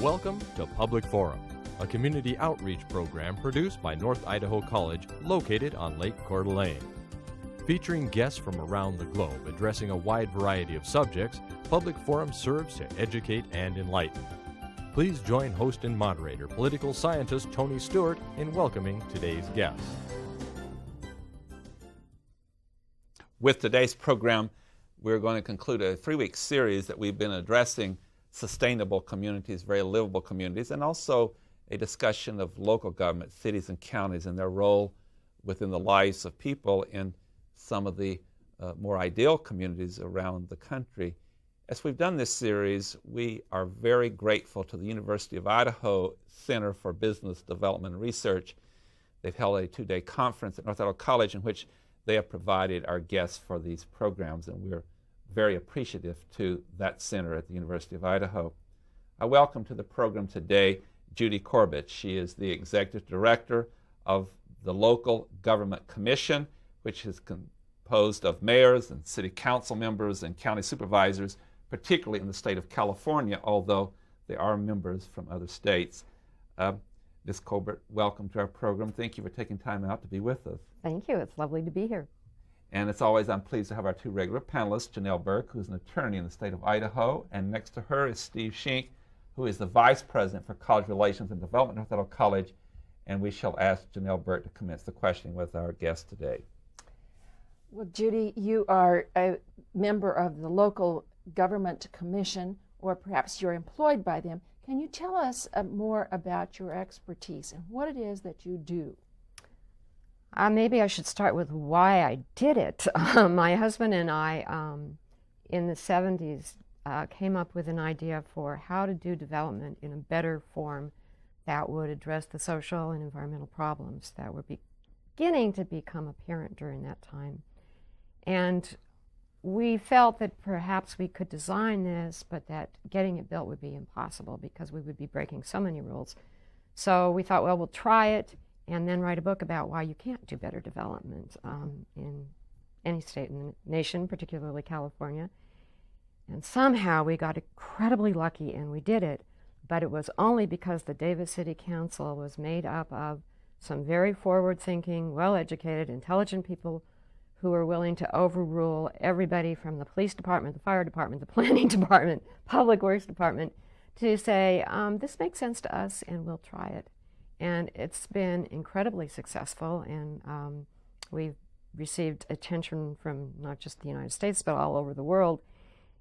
Welcome to Public Forum, a community outreach program produced by North Idaho College located on Lake Coeur d'Alene. Featuring guests from around the globe addressing a wide variety of subjects, Public Forum serves to educate and enlighten. Please join host and moderator, political scientist Tony Stewart, in welcoming today's guests. With today's program, we're going to conclude a 3-week series that we've been addressing sustainable communities, very livable communities, and also a discussion of local government, cities and counties, and their role within the lives of people in some of the more ideal communities around the country. As we've done this series, we are very grateful to the University of Idaho Center for Business Development and Research. They've held a 2-day conference at North Idaho College in which they have provided our guests for these programs, and we're very appreciative to that center at the University of Idaho. I welcome to the program today Judy Burt. She is the Executive Director of the Local Government Commission, which is composed of mayors and city council members and county supervisors, particularly in the state of California, although there are members from other states. Ms. Colbert, welcome to our program. Thank you for taking time out to be with us. Thank you. It's lovely to be here. And as always, I'm pleased to have our 2 regular panelists, Janelle Burke, who's an attorney in the state of Idaho, and next to her is Steve Schenck, who is the Vice President for College Relations and Development at North Idaho College, and we shall ask Janelle Burke to commence the questioning with our guest today. Well, Judy, you are a member of the Local Government Commission, or perhaps you're employed by them. Can you tell us more about your expertise and what it is that you do? Maybe I should start with why I did it. My husband and I, in the 70s, came up with an idea for how to do development in a better form that would address the social and environmental problems that were beginning to become apparent during that time. And we felt that perhaps we could design this, but that getting it built would be impossible because we would be breaking so many rules. So we thought, well, we'll try it and then write a book about why you can't do better development in any state in the nation, particularly California. And somehow we got incredibly lucky and we did it, but it was only because the Davis City Council was made up of some very forward-thinking, well-educated, intelligent people who were willing to overrule everybody from the police department, the fire department, the planning department, public works department, to say, this makes sense to us and we'll try it. And it's been incredibly successful, and we've received attention from not just the United States, but all over the world.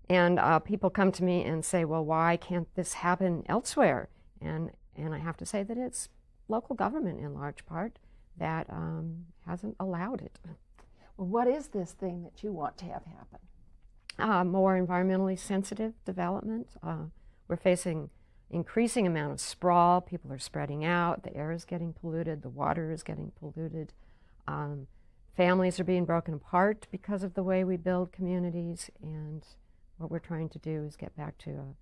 And people come to me and say, well, why can't this happen elsewhere? And I have to say that it's local government in large part that hasn't allowed it. Well, what is this thing that you want to have happen? More environmentally sensitive development. We're facing increasing amount of sprawl. People are spreading out. The air is getting polluted. The water is getting polluted. Families are being broken apart because of the way we build communities. And what we're trying to do is get back to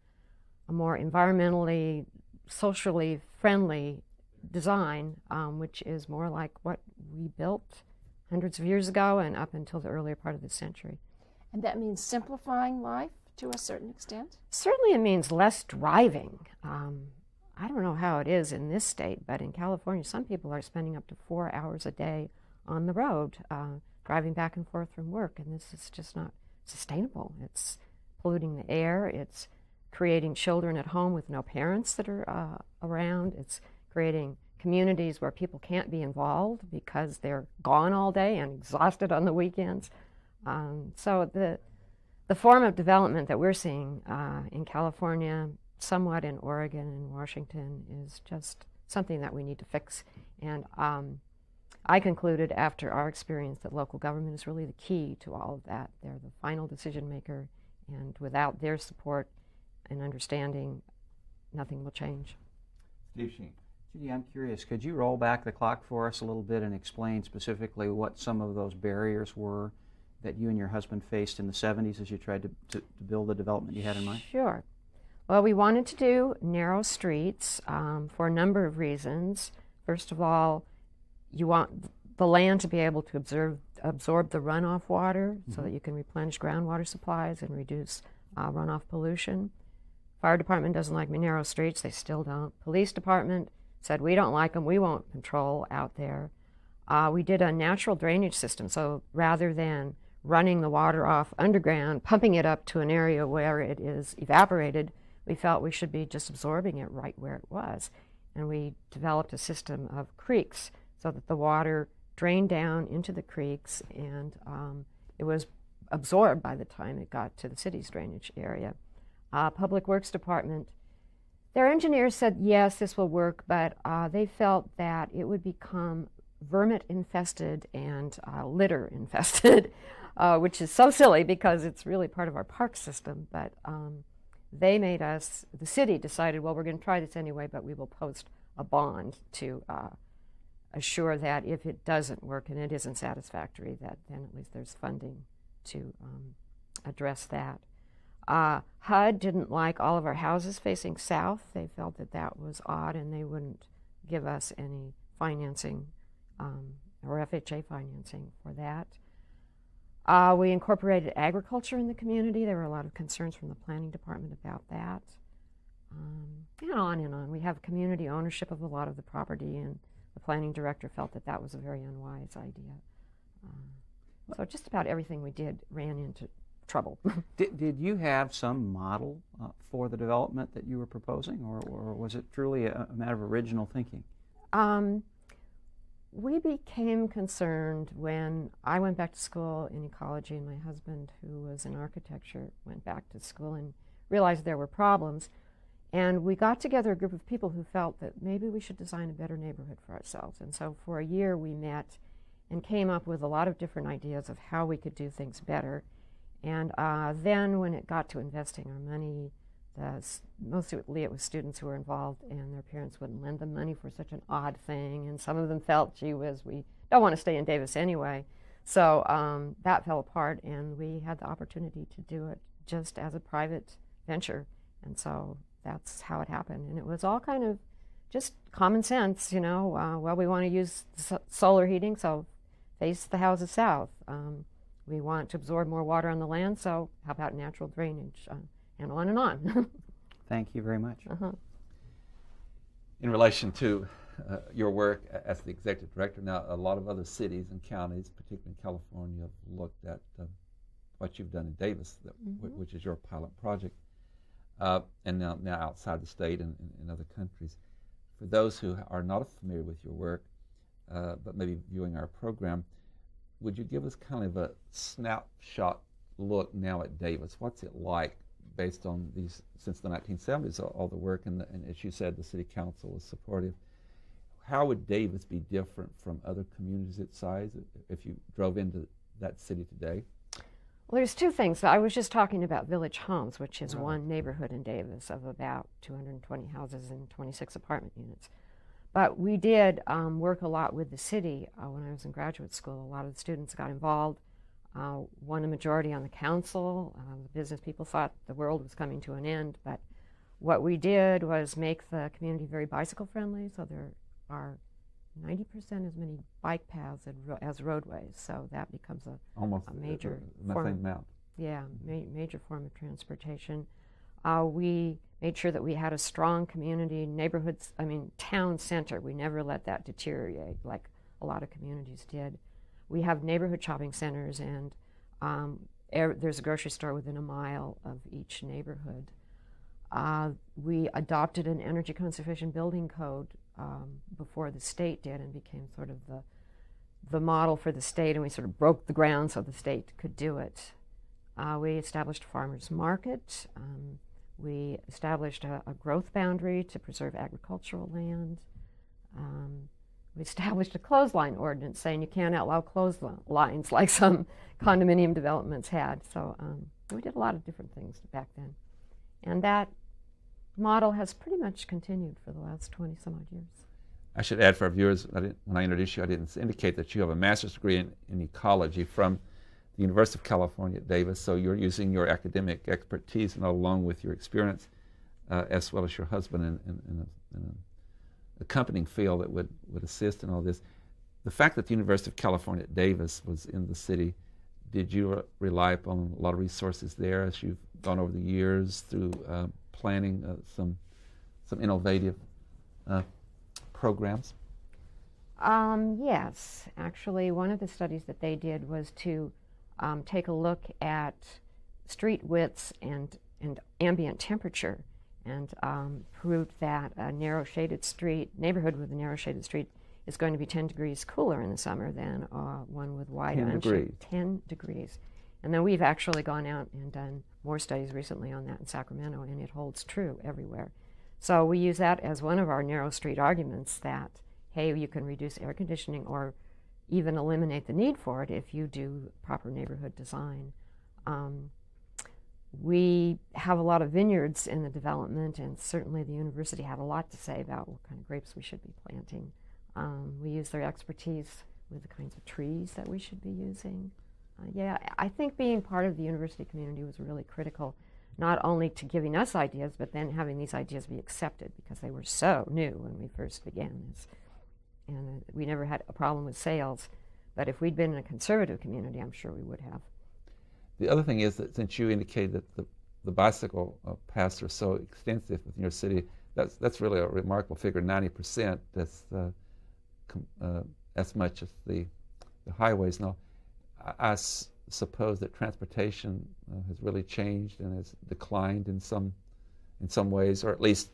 a more environmentally, socially friendly design, which is more like what we built hundreds of years ago and up until the earlier part of the century. And that means simplifying life to a certain extent? Certainly it means less driving. I don't know how it is in this state, but in California, some people are spending up to 4 hours a day on the road, driving back and forth from work, and this is just not sustainable. It's polluting the air. It's creating children at home with no parents that are around. It's creating communities where people can't be involved because they're gone all day and exhausted on the weekends. So the form of development that we're seeing in California, somewhat in Oregon and Washington, is just something that we need to fix. And I concluded after our experience that local government is really the key to all of that. They're the final decision maker, and without their support and understanding, nothing will change. Steve Schenck. Judy, I'm curious, could you roll back the clock for us a little bit and explain specifically what some of those barriers were that you and your husband faced in the 70s as you tried to build the development you had in mind? Sure. Well, we wanted to do narrow streets for a number of reasons. First of all, you want the land to be able to absorb the runoff water so that you can replenish groundwater supplies and reduce runoff pollution. Fire department doesn't like me narrow streets. They still don't. Police department said, we don't like them. We won't control out there. We did a natural drainage system. So rather than running the water off underground, pumping it up to an area where it is evaporated, we felt we should be just absorbing it right where it was. And we developed a system of creeks so that the water drained down into the creeks, and it was absorbed by the time it got to the city's drainage area. Public Works Department, their engineers said, yes, this will work, but they felt that it would become vermin infested and litter infested, which is so silly because it's really part of our park system. But they made us, the city decided, well, we're going to try this anyway, but we will post a bond to assure that if it doesn't work and it isn't satisfactory, that then at least there's funding to address that. HUD didn't like all of our houses facing south. They felt that that was odd, and they wouldn't give us any financing or FHA financing for that. We incorporated agriculture in the community. There were a lot of concerns from the planning department about that. And on and on. We have community ownership of a lot of the property, and the planning director felt that that was a very unwise idea. So just about everything we did ran into trouble. Did you have some model for the development that you were proposing, or was it truly a matter of original thinking? We became concerned when I went back to school in ecology, and my husband, who was in architecture, went back to school and realized there were problems. And we got together a group of people who felt that maybe we should design a better neighborhood for ourselves. And so for a year we met and came up with a lot of different ideas of how we could do things better. And then when it got to investing our money, mostly it was students who were involved, and their parents wouldn't lend them money for such an odd thing. And some of them felt, gee whiz, we don't want to stay in Davis anyway. So that fell apart, and we had the opportunity to do it just as a private venture. And so that's how it happened. And it was all kind of just common sense, you know. Well, we want to use solar heating, so face the houses south. We want to absorb more water on the land, so how about natural drainage? And on and on. Thank you very much. In relation to your work as the executive director, now a lot of other cities and counties, particularly in California, have looked at what you've done in Davis, which is your pilot project, and now outside the state and in other countries. For those who are not familiar with your work, but maybe viewing our program, would you give us kind of a snapshot look now at Davis? What's it like based on these, since the 1970s, all the work, and as you said, the city council was supportive. How would Davis be different from other communities its size if you drove into that city today? Well, there's two things. I was just talking about Village Homes, which is one neighborhood in Davis of about 220 houses and 26 apartment units. But we did work a lot with the city when I was in graduate school. A lot of the students got involved, won a majority on the council. The business people thought the world was coming to an end, but what we did was make the community very bicycle friendly, so there are 90% as many bike paths as roadways, so that becomes a major major form of transportation. We made sure that we had a strong community town center. We never let that deteriorate like a lot of communities did. We have neighborhood shopping centers, and there's a grocery store within a mile of each neighborhood. We adopted an energy conservation building code before the state did, and became sort of the model for the state, and we sort of broke the ground so the state could do it. We established a farmers market. We established a growth boundary to preserve agricultural land. We established a clothesline ordinance saying you can't outlaw clotheslines like some condominium developments had. So we did a lot of different things back then. And that model has pretty much continued for the last 20-some odd years. I should add for our viewers, when I introduced you, I didn't indicate that you have a master's degree in ecology from the University of California at Davis, so you're using your academic expertise and along with your experience, as well as your husband in an accompanying field that would assist in all this. The fact that the University of California at Davis was in the city, did you rely upon a lot of resources there as you've gone over the years through planning some innovative programs? Yes, actually, one of the studies that they did was to take a look at street widths and ambient temperature, and proved that a narrow shaded street, neighborhood with a narrow shaded street, is going to be 10 degrees cooler in the summer than one with wide 10 degrees. 10 degrees. And then we've actually gone out and done more studies recently on that in Sacramento, and it holds true everywhere. So we use that as one of our narrow street arguments that, hey, you can reduce air conditioning or even eliminate the need for it if you do proper neighborhood design. We have a lot of vineyards in the development, and certainly the university had a lot to say about what kind of grapes we should be planting. We use their expertise with the kinds of trees that we should be using. Yeah, I think being part of the university community was really critical, not only to giving us ideas, but then having these ideas be accepted, because they were so new when we first began this. And we never had a problem with sales, but if we'd been in a conservative community, I'm sure we would have. The other thing is that since you indicated that the bicycle paths are so extensive within your city, that's really a remarkable figure. 90%. That's as much as the highways. Now, I suppose that transportation has really changed and has declined in some ways, or at least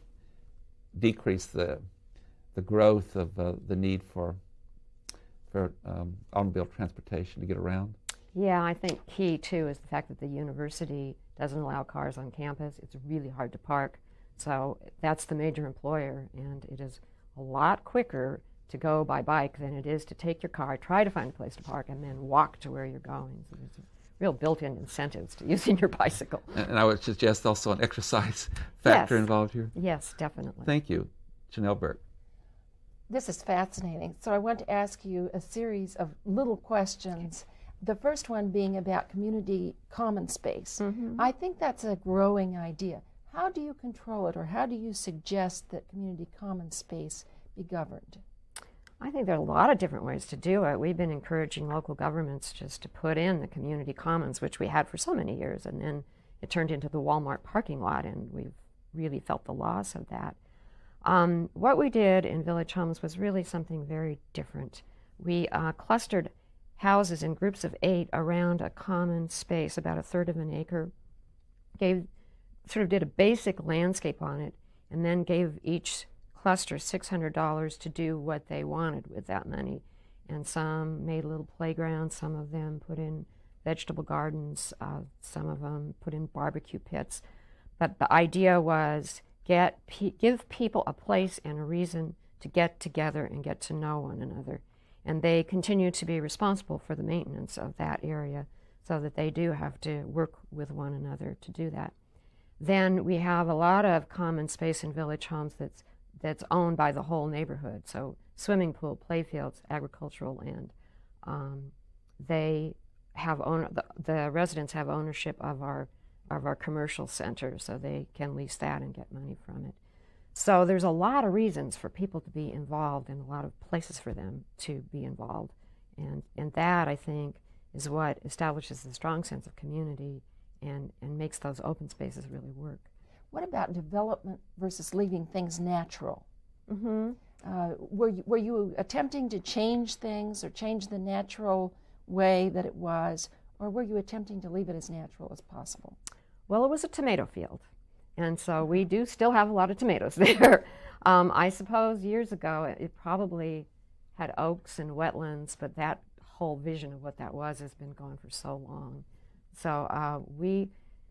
decreased the growth of the need for automobile transportation to get around. Yeah, I think key too is the fact that the university doesn't allow cars on campus. It's really hard to park. So that's the major employer, and it is a lot quicker to go by bike than it is to take your car, try to find a place to park, and then walk to where you're going. So there's real built-in incentives to using your bicycle. And I would suggest also an exercise factor involved here. Yes, definitely. Thank you, Janelle Burt. This is fascinating. So I want to ask you a series of little questions. The first one being about community common space. Mm-hmm. I think that's a growing idea. How do you control it, or how do you suggest that community common space be governed? I think there are a lot of different ways to do it. We've been encouraging local governments just to put in the community commons, which we had for so many years, and then it turned into the Walmart parking lot, and we've really felt the loss of that. What we did in Village Homes was really something very different. We clustered houses in groups of 8 around a common space, about a third of an acre, did a basic landscape on it, and then gave each cluster $600 to do what they wanted with that money. And some made little playgrounds, some of them put in vegetable gardens, some of them put in barbecue pits. But the idea was give people a place and a reason to get together and get to know one another. And they continue to be responsible for the maintenance of that area, so that they do have to work with one another to do that. Then we have a lot of common space in Village Homes that's owned by the whole neighborhood. So swimming pool, playfields, agricultural land. They have the residents have ownership of our commercial center, so they can lease that and get money from it. So there's a lot of reasons for people to be involved, and a lot of places for them to be involved. And that, I think, is what establishes the strong sense of community and makes those open spaces really work. What about development versus leaving things natural? Mm-hmm. Were you attempting to change things or change the natural way that it was, or were you attempting to leave it as natural as possible? Well, it was a tomato field, and so we do still have a lot of tomatoes there. I suppose years ago it probably had oaks and wetlands, but that whole vision of what that was has been gone for so long. So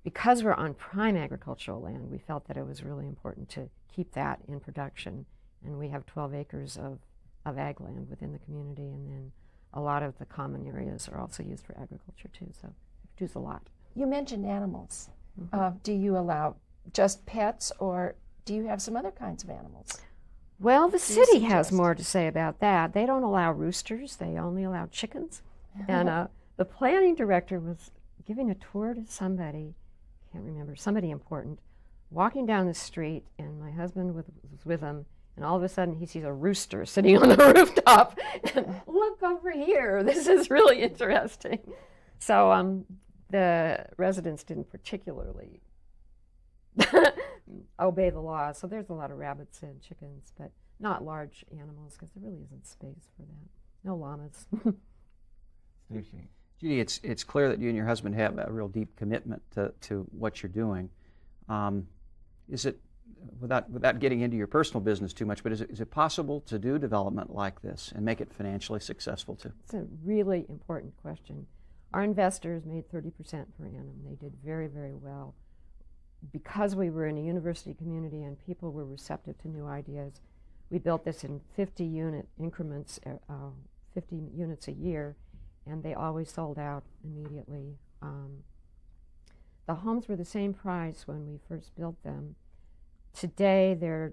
because we're on prime agricultural land, we felt that it was really important to keep that in production. And we have 12 acres of ag land within the community, and then a lot of the common areas are also used for agriculture too, so we produce a lot. You mentioned animals. Mm-hmm. Do you allow just pets, or do you have some other kinds of animals? Well, the city has more to say about that. They don't allow roosters, they only allow chickens. And the planning director was giving a tour to somebody, can't remember, somebody important, walking down the street, and my husband was with him, and all of a sudden he sees a rooster sitting on the rooftop, and look over here, this is really interesting. So the residents didn't particularly obey the law. So there's a lot of rabbits and chickens, but not large animals because there really isn't space for that. No llamas. Judy, it's clear that you and your husband have a real deep commitment to what you're doing. Is it, without getting into your personal business too much, but is it possible to do development like this and make it financially successful too? It's a really important question. Our investors made 30% per annum. They did very, very well. Because we were in a university community and people were receptive to new ideas, we built this in 50-unit increments, 50 units a year, and they always sold out immediately. The homes were the same price when we first built them. Today they're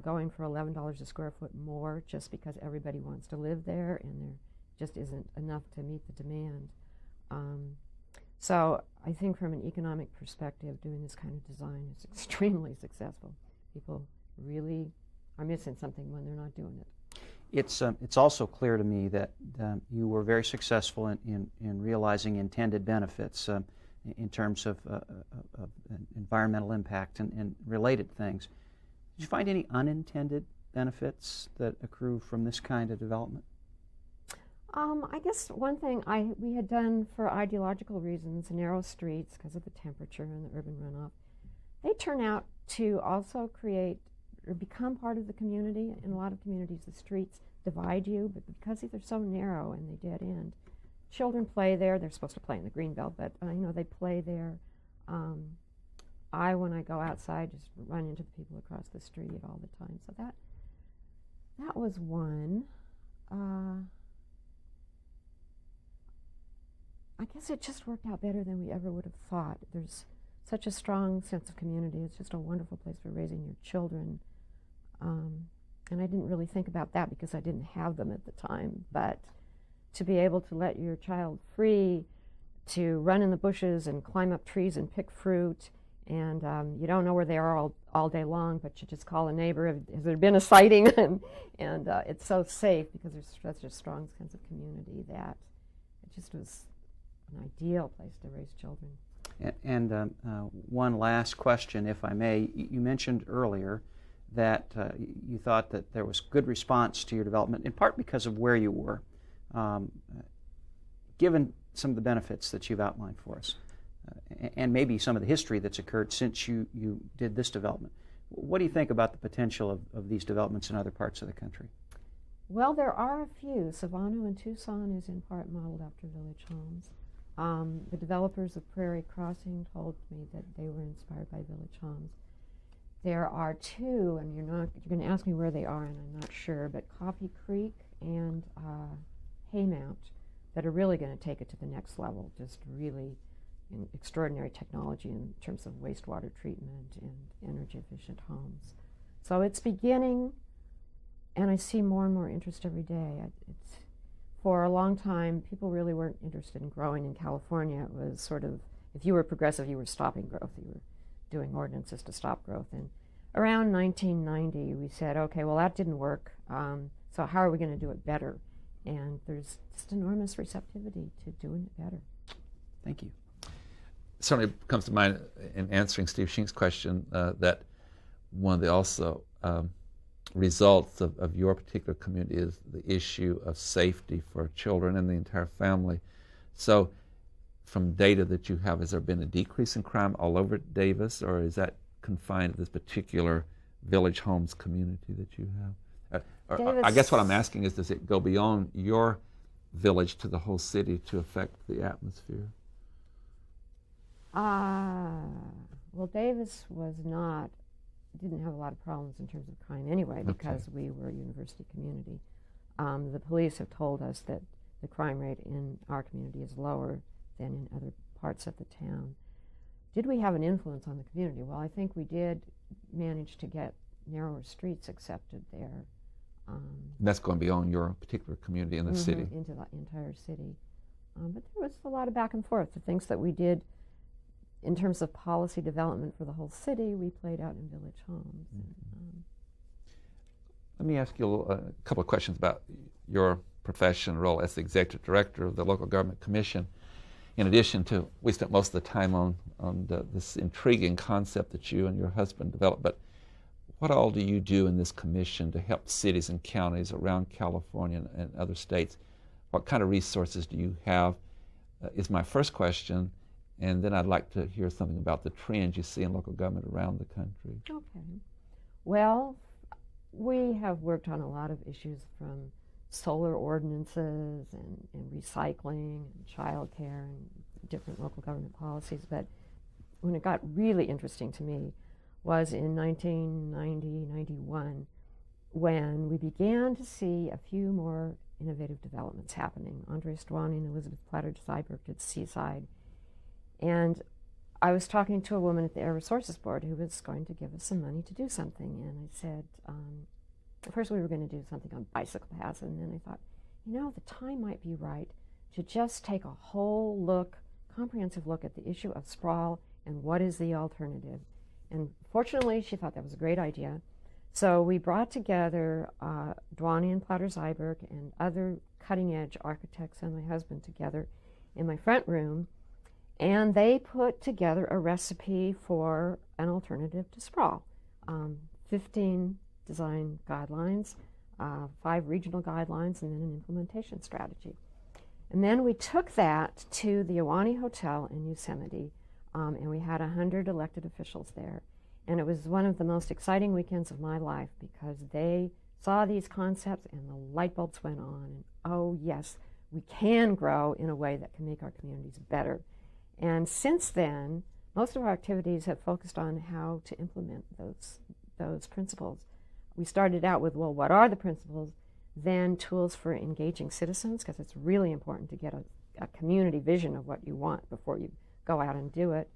going for $11 a square foot more just because everybody wants to live there and there just isn't enough to meet the demand. So I think from an economic perspective, doing this kind of design is extremely successful. People really are missing something when they're not doing it. It's also clear to me that you were very successful in realizing intended benefits in terms of environmental impact and related things. Did you find any unintended benefits that accrue from this kind of development? I guess one thing we had done for ideological reasons, narrow streets because of the temperature and the urban runoff, they turn out to also create or become part of the community. In a lot of communities, the streets divide you, but because they're so narrow and they dead end, children play there. They're supposed to play in the green belt, but they play there. When I go outside, just run into the people across the street all the time. So that was one. I guess it just worked out better than we ever would have thought. There's such a strong sense of community. It's just a wonderful place for raising your children. And I didn't really think about that because I didn't have them at the time. But to be able to let your child free to run in the bushes and climb up trees and pick fruit, and you don't know where they are all day long, but you just call a neighbor, has there been a sighting? and it's so safe because there's such a strong sense of community that it just was an ideal place to raise children. And one last question, if I may. You mentioned earlier that you thought that there was good response to your development, in part because of where you were. Given some of the benefits that you've outlined for us, and maybe some of the history that's occurred since you did this development, what do you think about the potential of these developments in other parts of the country? Well, there are a few. Savannah and Tucson is in part modeled after village homes. The developers of Prairie Crossing told me that they were inspired by village homes. There are two, and you're going to ask me where they are, and I'm not sure, but Coffee Creek and Haymount that are really going to take it to the next level, just really extraordinary technology in terms of wastewater treatment and energy-efficient homes. So it's beginning, and I see more and more interest every day. For a long time, people really weren't interested in growing in California. It was sort of, if you were progressive, you were stopping growth. You were doing ordinances to stop growth. And around 1990, we said, okay, well, that didn't work. So how are we going to do it better? And there's just enormous receptivity to doing it better. Thank you. Certainly comes to mind in answering Steve Shink's question that one of the also results of your particular community is the issue of safety for children and the entire family. So from data that you have, has there been a decrease in crime all over Davis, or is that confined to this particular village homes community that you have? I guess what I'm asking is, does it go beyond your village to the whole city to affect the atmosphere? Well, Davis didn't have a lot of problems in terms of crime anyway, because we were a university community. The police have told us that the crime rate in our community is lower than in other parts of the town. Did we have an influence on the community? Well, I think we did manage to get narrower streets accepted there. That's going beyond your particular community in the city. Into the entire city. But there was a lot of back and forth. The things that we did in terms of policy development for the whole city, we played out in village homes. Let me ask you a couple of questions about your profession role as the executive director of the local government commission. in addition to, we spent most of the time on this intriguing concept that you and your husband developed, but what all do you do in this commission to help cities and counties around California and other states? What kind of resources do you have is my first question, and then I'd like to hear something about the trends you see in local government around the country. Okay. Well, we have worked on a lot of issues from solar ordinances and recycling and child care and different local government policies, but when it got really interesting to me was in 1990-91 when we began to see a few more innovative developments happening. Andres Dwani and Elizabeth Platter-Zyberg at Seaside. And I was talking to a woman at the Air Resources Board who was going to give us some money to do something. And I said, first we were going to do something on bicycle paths, and then I thought, the time might be right to just take a whole look, comprehensive look at the issue of sprawl and what is the alternative. And fortunately, she thought that was a great idea. So we brought together Dwani and Platter-Zyberg and other cutting-edge architects and my husband together in my front room, and they put together a recipe for an alternative to sprawl. 15 design guidelines, 5 regional guidelines, and then an implementation strategy. And then we took that to the Ahwahnee Hotel in Yosemite, and we had 100 elected officials there. And it was one of the most exciting weekends of my life because they saw these concepts and the light bulbs went on. And oh yes, we can grow in a way that can make our communities better. And since then, most of our activities have focused on how to implement those principles. We started out with, well, what are the principles? Then tools for engaging citizens, because it's really important to get a community vision of what you want before you go out and do it.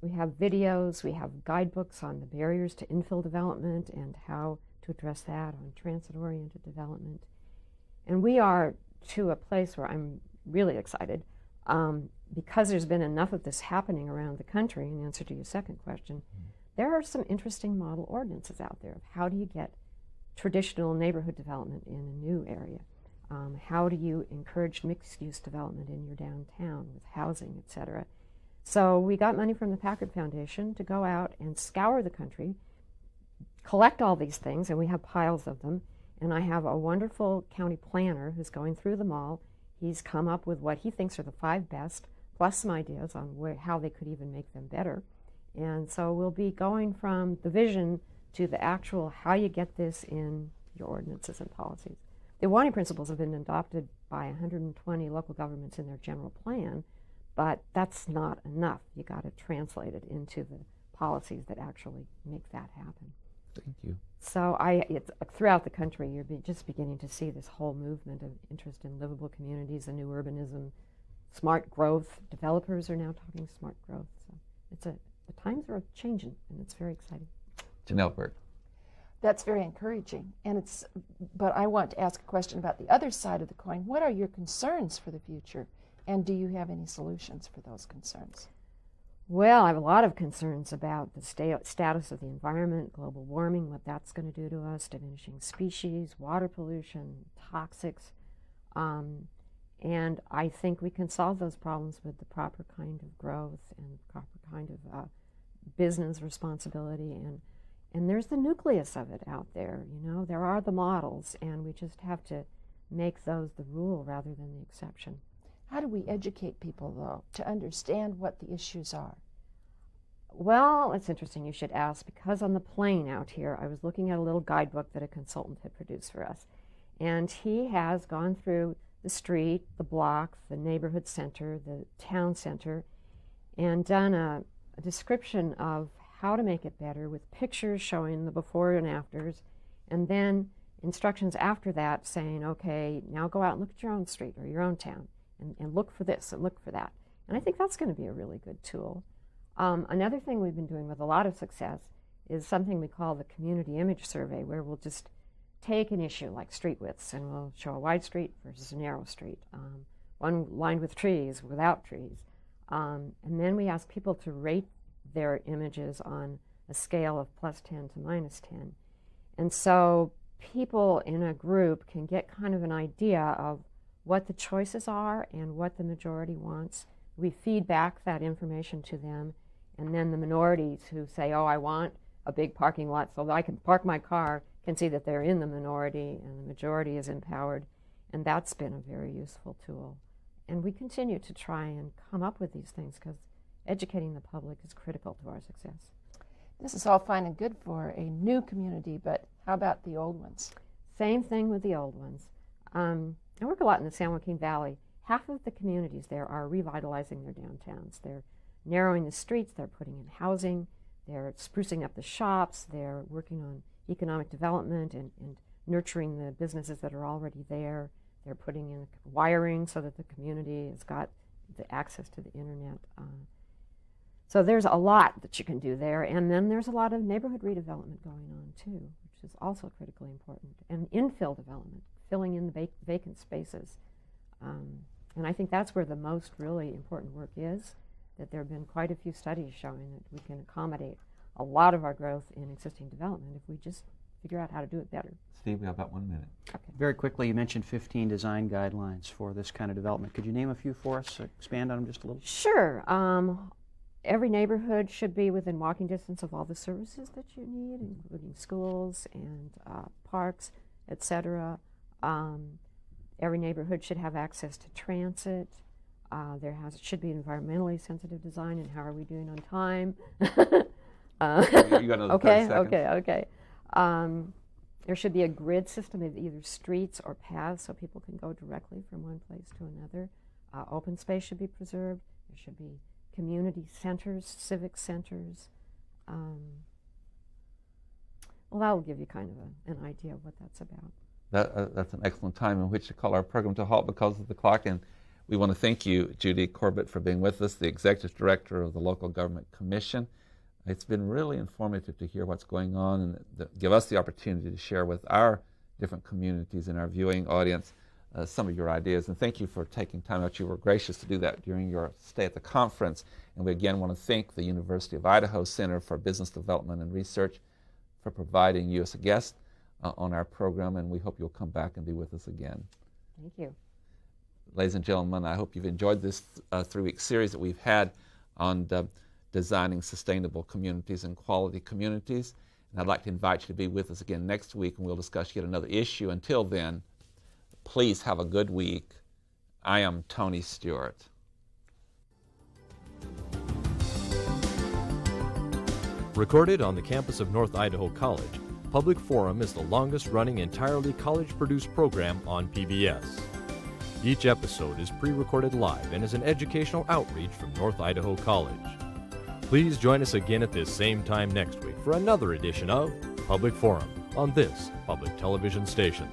We have videos, we have guidebooks on the barriers to infill development and how to address that, on transit-oriented development. And we are to a place where I'm really excited because there's been enough of this happening around the country, in answer to your second question. There are some interesting model ordinances out there of how do you get traditional neighborhood development in a new area? How do you encourage mixed-use development in your downtown with housing, et cetera? So we got money from the Packard Foundation to go out and scour the country, collect all these things, and we have piles of them. And I have a wonderful county planner who's going through them all. He's come up with what he thinks are the 5 best, plus some ideas on how they could even make them better. And so we'll be going from the vision to the actual how you get this in your ordinances and policies. The Ahwahnee principles have been adopted by 120 local governments in their general plan, but that's not enough. You got to translate it into the policies that actually make that happen. Thank you. So it's throughout the country, you're just beginning to see this whole movement of interest in livable communities, the new urbanism, smart growth. Developers are now talking smart growth. So the times are changing, and it's very exciting. Janelle Burt. That's very encouraging. But I want to ask a question about the other side of the coin. What are your concerns for the future? And do you have any solutions for those concerns? Well, I have a lot of concerns about the status of the environment, global warming, what that's going to do to us, diminishing species, water pollution, toxics. And I think we can solve those problems with the proper kind of growth and proper kind of business responsibility. And there's the nucleus of it out there. There are the models, and we just have to make those the rule rather than the exception. How do we educate people, though, to understand what the issues are? Well, it's interesting you should ask, because on the plane out here, I was looking at a little guidebook that a consultant had produced for us. And he has gone through the street, the block, the neighborhood center, the town center, and done a description of how to make it better with pictures showing the before and afters, and then instructions after that saying, okay, now go out and look at your own street or your own town. And look for this and look for that. And I think that's going to be a really good tool. Another thing we've been doing with a lot of success is something we call the community image survey, where we'll just take an issue like street widths and we'll show a wide street versus a narrow street, one lined with trees, without trees. And then we ask people to rate their images on a scale of +10 to -10. And so people in a group can get kind of an idea of what the choices are and what the majority wants. We feed back that information to them, and then the minorities who say, oh, I want a big parking lot so that I can park my car, can see that they're in the minority and the majority is empowered, and that's been a very useful tool. And we continue to try and come up with these things because educating the public is critical to our success. This is all fine and good for a new community, but how about the old ones? Same thing with the old ones. I work a lot in the San Joaquin Valley. Half of the communities there are revitalizing their downtowns. They're narrowing the streets, they're putting in housing, they're sprucing up the shops, they're working on economic development and nurturing the businesses that are already there. They're putting in wiring so that the community has got the access to the internet. So there's a lot that you can do there, and then there's a lot of neighborhood redevelopment going on too, which is also critically important, and infill development, filling in the vacant spaces. And I think that's where the most really important work is, that there have been quite a few studies showing that we can accommodate a lot of our growth in existing development if we just figure out how to do it better. Steve, we have about 1 minute. Okay. Very quickly, you mentioned 15 design guidelines for this kind of development. Could you name a few for us, expand on them just a little? Sure. Every neighborhood should be within walking distance of all the services that you need, including schools and parks, etc. Every neighborhood should have access to transit. Should be environmentally sensitive design, and how are we doing on time? You got another 30 seconds. Okay. There should be a grid system of either streets or paths so people can go directly from one place to another. Open space should be preserved. There should be community centers, civic centers. Well, that will give you kind of an idea of what that's about. That's an excellent time in which to call our program to a halt because of the clock. And we want to thank you, Judy Corbett, for being with us, the Executive Director of the Local Government Commission. It's been really informative to hear what's going on and give us the opportunity to share with our different communities and our viewing audience some of your ideas. And thank you for taking time out. You were gracious to do that during your stay at the conference. And we again want to thank the University of Idaho Center for Business Development and Research for providing you as a guest on our program, and we hope you'll come back and be with us again. Thank you. Ladies and gentlemen, I hope you've enjoyed this 3-week series that we've had on designing sustainable communities and quality communities. And I'd like to invite you to be with us again next week, and we'll discuss yet another issue. Until then, please have a good week. I am Tony Stewart. Recorded on the campus of North Idaho College, Public Forum is the longest-running entirely college-produced program on PBS. Each episode is pre-recorded live and is an educational outreach from North Idaho College. Please join us again at this same time next week for another edition of Public Forum on this public television station.